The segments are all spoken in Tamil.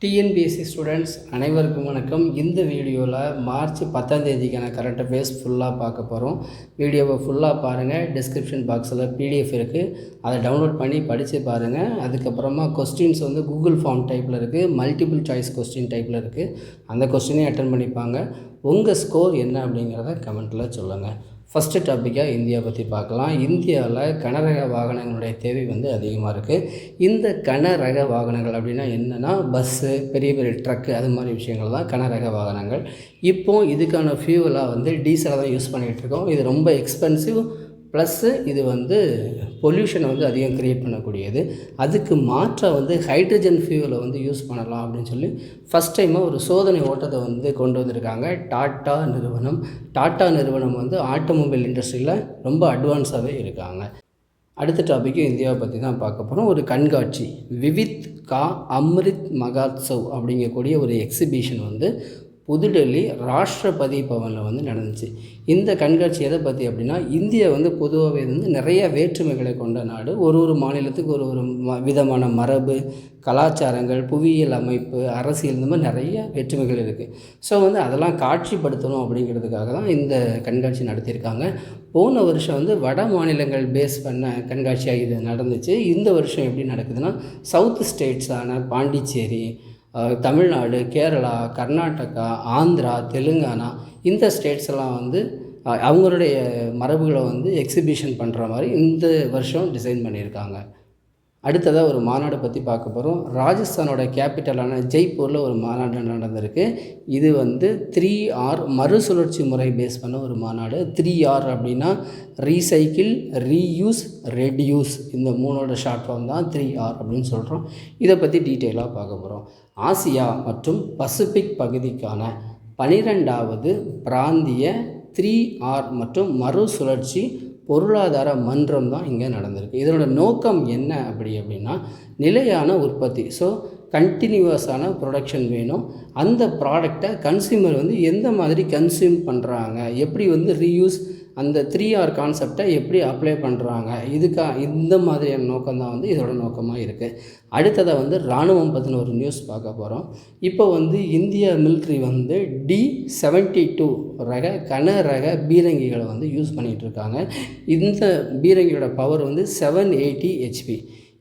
டிஎன்பிஎஸ்சி ஸ்டூடெண்ட்ஸ் அனைவருக்கும் வணக்கம். இந்த வீடியோவில் மார்ச் 10ஆம் தேதிக்கான கரண்ட் அஃபேர்ஸ் ஃபுல்லாக பார்க்க போகிறோம். வீடியோவை ஃபுல்லாக பாருங்கள். டிஸ்கிரிப்ஷன் பாக்ஸில் பிடிஎஃப் இருக்குது, அதை டவுன்லோட் பண்ணி படித்து பாருங்கள். அதுக்கப்புறமா கொஸ்டின்ஸ் வந்து கூகுள் ஃபார்ம் டைப்பில் இருக்குது, மல்டிபிள் சாய்ஸ் கொஸ்டின் டைப்பில் இருக்குது. அந்த கொஸ்டினே அட்டன் பண்ணிப்பாங்க. உங்கள் ஸ்கோர் என்ன அப்படிங்கிறத கமெண்ட்டில் சொல்லுங்கள். ஃபஸ்ட்டு டாப்பிக்காக இந்தியா பற்றி பார்க்கலாம். இந்தியாவில் கனரக வாகனங்களுடைய தேவை வந்து அதிகமாக இருக்குது. இந்த கனரக வாகனங்கள் அப்படின்னா என்னென்னா பஸ்ஸு, பெரிய பெரிய ட்ரக்கு, அது மாதிரி விஷயங்கள் தான் கனரக வாகனங்கள். இப்போது இதுக்கான ஃபியூவலாக வந்து டீசலை தான் யூஸ் பண்ணிகிட்ருக்கோம். இது ரொம்ப எக்ஸ்பென்சிவ், ப்ளஸ்ஸு இது வந்து பொல்யூஷனை வந்து அதிகம் க்ரியேட் பண்ணக்கூடியது. அதுக்கு மாற்றாக வந்து ஹைட்ரஜன் ஃபியூவலை வந்து யூஸ் பண்ணலாம் அப்படின்னு சொல்லி ஃபஸ்ட் டைமாக ஒரு சோதனை ஓட்டத்தை வந்து கொண்டு வந்திருக்காங்க டாட்டா நிறுவனம். டாட்டா நிறுவனம் வந்து ஆட்டோமொபைல் இண்டஸ்ட்ரியில் ரொம்ப அட்வான்ஸாகவே இருக்காங்க. அடுத்த டாப்பிக்கு இந்தியாவை பற்றி தான் பார்க்க போகிறோம். ஒரு கண்காட்சி விவித் கா அம்ரித் மகாத்சவ் அப்படிங்கக்கூடிய ஒரு எக்ஸிபிஷன் வந்து புதுடெல்லி ராஷ்டிரபதி பவனில் வந்து நடந்துச்சு. இந்த கண்காட்சி எதை பற்றி அப்படின்னா, இந்தியா வந்து பொதுவாகவே வந்து நிறைய வேற்றுமைகளை கொண்ட நாடு. ஒரு மாநிலத்துக்கு ஒரு விதமான மரபு, கலாச்சாரங்கள், புவியியல் அமைப்பு, அரசியல், இந்த மாதிரி நிறைய வேற்றுமைகள் இருக்குது. ஸோ வந்து அதெல்லாம் காட்சிப்படுத்தணும் அப்படிங்கிறதுக்காக தான் இந்த கண்காட்சி நடத்தியிருக்காங்க. போன வருஷம் வந்து வட மாநிலங்கள் பேஸ் பண்ண கண்காட்சியாக இது நடந்துச்சு. இந்த வருஷம் எப்படி நடக்குதுன்னா, சவுத் ஸ்டேட்ஸான பாண்டிச்சேரி, தமிழ்நாடு, கேரளா, கர்நாடகா, ஆந்திரா, தெலுங்கானா, இந்த ஸ்டேட்ஸ் எல்லாம் வந்து அவங்களுடைய மரபுகளை வந்து எக்ஸிபிஷன் பண்ணுற மாதிரி இந்த வருஷம் டிசைன் பண்ணியிருக்காங்க. அடுத்ததாக ஒரு மாநாடு பற்றி பார்க்க போகிறோம். ராஜஸ்தானோட கேபிட்டலான ஜெய்ப்பூரில் ஒரு மாநாடு நடந்திருக்கு. இது வந்து 3R மறுசுழற்சி முறை பேஸ் பண்ண ஒரு மாநாடு. 3R அப்படின்னா ரீசைக்கிள், ரீயூஸ், ரெடியூஸ், இந்த மூணோட ஷார்ட் ஃபார்ம் தான் 3R அப்படின்னு சொல்கிறோம். இதை பற்றி டீட்டெயிலாக பார்க்க போகிறோம். ஆசியா மற்றும் பசிபிக் பகுதிக்கான 12வது பிராந்திய 3R மற்றும் மறுசுழற்சி பொருளாதார மன்றம் தான் இங்கே நடந்திருக்கு. இதனோட நோக்கம் என்ன அப்படின்னா, நிலையான உற்பத்தி. ஸோ கண்டினியூவஸான ப்ரொடக்ஷன் வேணும். அந்த ப்ராடக்டை கன்சியூமர் வந்து எந்த மாதிரி கன்சியூம் பண்ணுறாங்க, எப்படி வந்து ரீயூஸ், அந்த 3R கான்செப்டை எப்படி அப்ளை பண்ணுறாங்க, இந்த மாதிரியான நோக்கம் தான் வந்து இதோட நோக்கமாக இருக்குது. அடுத்ததாக வந்து இராணுவம் பற்றின ஒரு நியூஸ் பார்க்க போகிறோம். இப்போ வந்து இந்திய மிலிட்ரி வந்து D-72 கனரக பீரங்கிகளை வந்து யூஸ் பண்ணிகிட்ருக்காங்க. இந்த பீரங்கியோட பவர் வந்து 780 HP.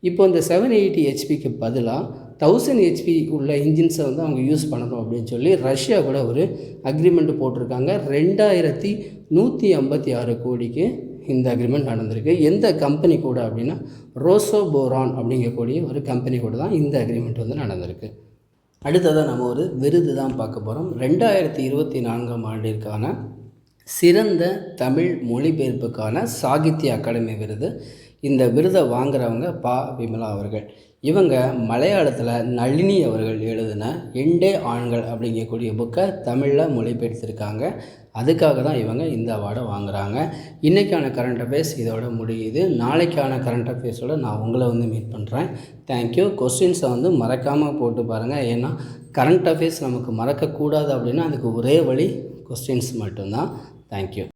இப்போ இந்த 780 HPக்கு பதிலாக 1000 HP உள்ள இன்ஜின்ஸை வந்து அவங்க யூஸ் பண்ணணும் அப்படின்னு சொல்லி ரஷ்யா கூட ஒரு அக்ரிமெண்ட் போட்டிருக்காங்க. 2156 கோடிக்கு இந்த அக்ரிமெண்ட் நடந்திருக்கு. எந்த கம்பெனி கூட அப்படின்னா ரோசோபோரான் அப்படிங்கக்கூடிய ஒரு கம்பெனி கூட தான் இந்த அக்ரிமெண்ட் வந்து நடந்திருக்கு. அடுத்ததாக நம்ம ஒரு விருது தான் பார்க்க போகிறோம். 2024ஆம் ஆண்டிற்கான சிறந்த தமிழ் மொழிபெயர்ப்புக்கான சாகித்ய அகாடமி விருது. இந்த விருதை வாங்குறவங்க விமலா அவர்கள். இவங்க மலையாளத்தில் நளினி அவர்கள் எழுதின எண்டே ஆண்கள் அப்படிங்கக்கூடிய புக்கை தமிழில் மொழிபெயர்த்திருக்காங்க. அதுக்காக தான் இவங்க இந்த அவார்டை வாங்குகிறாங்க. இன்றைக்கான கரண்ட் அஃபேர்ஸ் இதோட முடியுது. நாளைக்கான கரண்ட் அஃபேர்ஸோடு நான் உங்களை வந்து மீட் பண்ணுறேன். தேங்க்யூ. கொஸ்டின்ஸை வந்து மறக்காமல் போட்டு பாருங்கள். ஏன்னா கரண்ட் அஃபேர்ஸ் நமக்கு மறக்கக்கூடாது அப்படின்னா அதுக்கு ஒரே வழி கொஸ்டின்ஸ் மட்டும்தான். தேங்க்யூ.